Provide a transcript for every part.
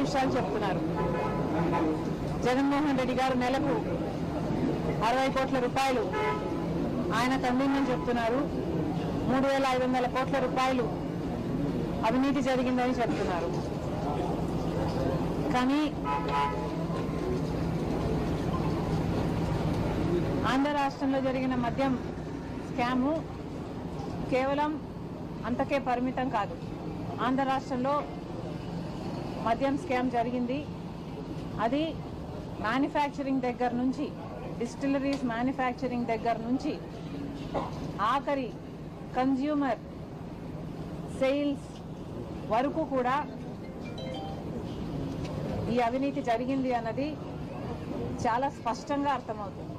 విషయాలు చెప్తున్నారు. జగన్మోహన్ రెడ్డి గారు నెలకు 60 కోట్ల రూపాయలు ఆయనకు అందిందని చెప్తున్నారు. 3,500 కోట్ల రూపాయలు అవినీతి జరిగిందని చెప్తున్నారు. కానీ ఆంధ్ర రాష్ట్రంలో జరిగిన మద్యం స్కాము కేవలం అంతకే పరిమితం కాదు. ఆంధ్ర రాష్ట్రంలో మద్యం స్కామ్ జరిగింది. అది మ్యానుఫ్యాక్చరింగ్ దగ్గర నుంచి, డిస్టిలరీస్ మ్యానుఫ్యాక్చరింగ్ దగ్గర నుంచి ఆఖరి కన్జ్యూమర్ సేల్స్ వరకు కూడా ఈ అవినీతి జరిగింది అన్నది చాలా స్పష్టంగా అర్థమవుతుంది.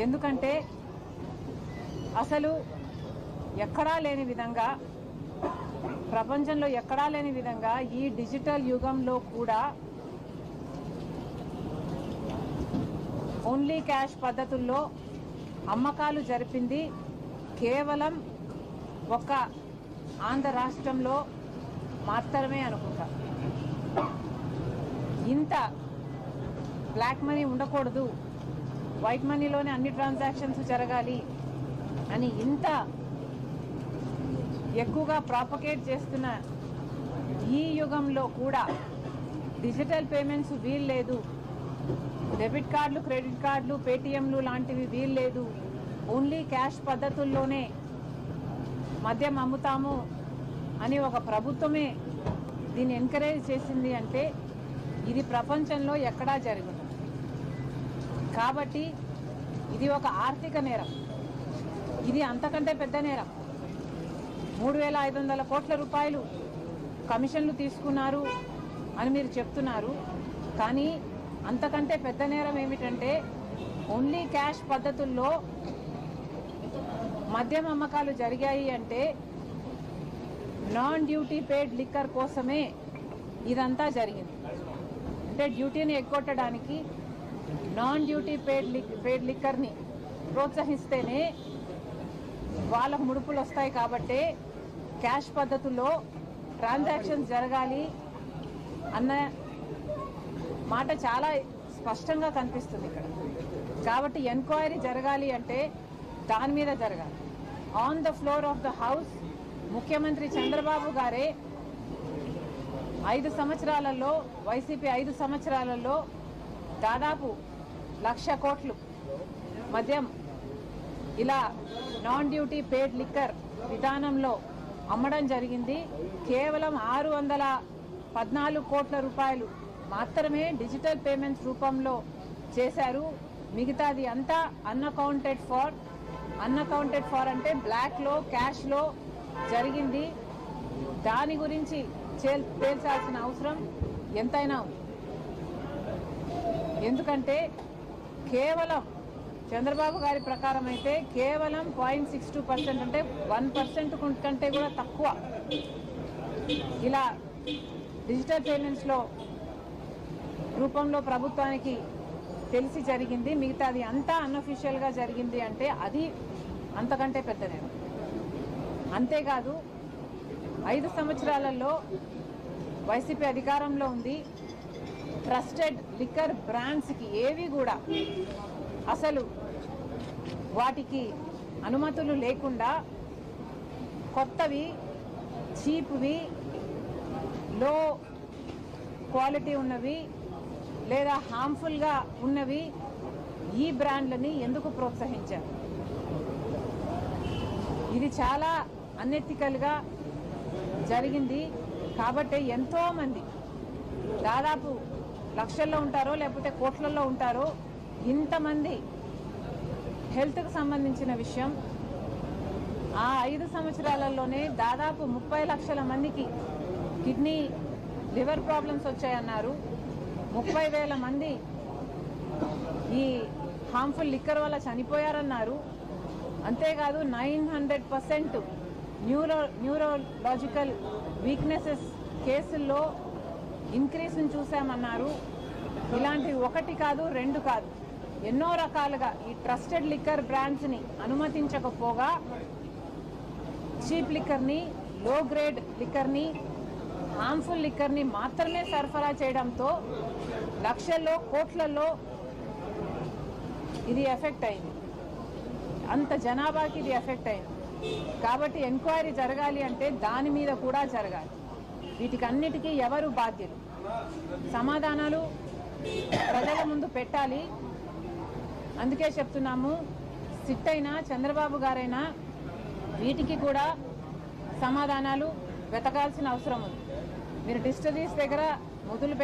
ఎందుకంటే అసలు ఎక్కడా లేని విధంగా, ప్రపంచంలో ఎక్కడా లేని విధంగా ఈ డిజిటల్ యుగంలో కూడా ఓన్లీ క్యాష్ పద్ధతుల్లో అమ్మకాలు జరిపింది కేవలం ఒక్క ఆంధ్ర రాష్ట్రంలో మాత్రమే అనుకుంటా. ఇంత బ్లాక్ మనీ ఉండకూడదు, వైట్ మనీలోనే అన్ని ట్రాన్సాక్షన్స్ జరగాలి అని ఇంత ఎక్కువగా ప్రాపగేట్ చేస్తున్న ఈ యుగంలో కూడా డిజిటల్ పేమెంట్స్ వీల్లేదు, డెబిట్ కార్డులు, క్రెడిట్ కార్డులు, పేటిఎంలు లాంటివి వీల్లేదు, ఓన్లీ క్యాష్ పద్ధతుల్లోనే మద్యం అమ్ముతాము అని ఒక ప్రభుత్వమే దీన్ని ఎంకరేజ్ చేసింది అంటే ఇది ప్రపంచంలో ఎక్కడా జరగదు. కాబట్టి ఇది ఒక ఆర్థిక నేరం. ఇది అంతకంటే పెద్ద నేరం. 3,500 కోట్ల రూపాయలు కమిషన్లు తీసుకున్నారు అని మీరు చెప్తున్నారు. కానీ అంతకంటే పెద్ద నేరం ఏమిటంటే ఓన్లీ క్యాష్ పద్ధతుల్లో మద్యం అమ్మకాలు జరిగాయి అంటే నాన్ డ్యూటీ పేడ్ లిక్కర్ కోసమే ఇదంతా జరిగింది. అంటే డ్యూటీని ఎగ్గొట్టడానికి నాన్ డ్యూటీ పేడ్ లిక్కర్ని ప్రోత్సహిస్తేనే వాళ్ళకు ముడుపులు వస్తాయి. కాబట్టి క్యాష్ పద్ధతుల్లో ట్రాన్సాక్షన్స్ జరగాలి అన్న మాట చాలా స్పష్టంగా కనిపిస్తుంది ఇక్కడ. కాబట్టి ఎంక్వైరీ జరగాలి అంటే దాని మీద జరగాలి. On the floor of the house ముఖ్యమంత్రి చంద్రబాబు గారే 5 సంవత్సరాలలో, వైసీపీ 5 సంవత్సరాలలో దాదాపు 1,00,000 కోట్లు మద్యం ఇలా నాన్ డ్యూటీ పేడ్ లిక్కర్ విధానంలో అమ్మడం జరిగింది. కేవలం 614 కోట్ల రూపాయలు మాత్రమే డిజిటల్ పేమెంట్స్ రూపంలో చేశారు. మిగతాది అంతా అన్అకౌంటెడ్ ఫార్ అంటే బ్లాక్లో, క్యాష్లో జరిగింది. దాని గురించి తేల్చాల్సిన అవసరం ఎంతైనా ఉంది. ఎందుకంటే కేవలం చంద్రబాబు గారి ప్రకారం అయితే కేవలం 0.62% అంటే 1% కంటే కూడా తక్కువ ఇలా డిజిటల్ పేమెంట్స్లో రూపంలో ప్రభుత్వానికి తెలిసి జరిగింది. మిగతాది అంతా అన్అఫీషియల్గా జరిగింది అంటే అది అంతకంటే పెద్ద నేరం. అంతేకాదు 5 సంవత్సరాలలో వైసీపీ అధికారంలో ఉంది. ట్రస్టెడ్ లిక్కర్ బ్రాండ్స్కి ఏవి కూడా అసలు వాటికి అనుమతులు లేకుండా కొత్తవి, చీప్వి, లో క్వాలిటీ ఉన్నవి లేదా హార్మ్ఫుల్గా ఉన్నవి ఈ బ్రాండ్లని ఎందుకు ప్రోత్సహించారు? ఇది చాలా అన్ఎథికల్గా జరిగింది. కాబట్టి ఎంతోమంది దాదాపు లక్షల్లో ఉంటారో లేకపోతే కోట్లలో ఉంటారో ఇంతమంది హెల్త్కు సంబంధించిన విషయం. ఆ 5 సంవత్సరాలలోనే దాదాపు 30 లక్షల మందికి కిడ్నీ, లివర్ ప్రాబ్లమ్స్ వచ్చాయన్నారు. 30,000 మంది ఈ హార్మ్ఫుల్ లిక్కర్ వల్ల చనిపోయారన్నారు. అంతేకాదు 900% న్యూరోలాజికల్ వీక్నెసెస్ కేసుల్లో ఇంక్రీజ్ని చూసామన్నారు. ఇలాంటివి 1 కాదు 2 కాదు ఎన్నో రకాలుగా ఈ ట్రస్టెడ్ లిక్కర్ బ్రాండ్స్ని అనుమతించకపోగా చీప్ లిక్కర్ని, లో గ్రేడ్ లిక్కర్ని హార్మ్ఫుల్ లిక్కర్ని మాత్రమే సరఫరా చేయడంతో లక్షల్లో కోట్లలో ఇది ఎఫెక్ట్ అయింది. అంత జనాభాకి ఇది ఎఫెక్ట్ అయింది. కాబట్టి ఎంక్వైరీ జరగాలి అంటే దాని మీద కూడా జరగాలి. వీటికి అన్నిటికీ ఎవరు బాధ్యులు? సమాధానాలు ప్రజల ముందు పెట్టాలి. అందుకే చెప్తున్నాము, సిట్ అయినా చంద్రబాబు గారైనా వీటికి కూడా సమాధానాలు వెతకాల్సిన అవసరం ఉంది. మీరు డిస్టరీస్ దగ్గర మొదలు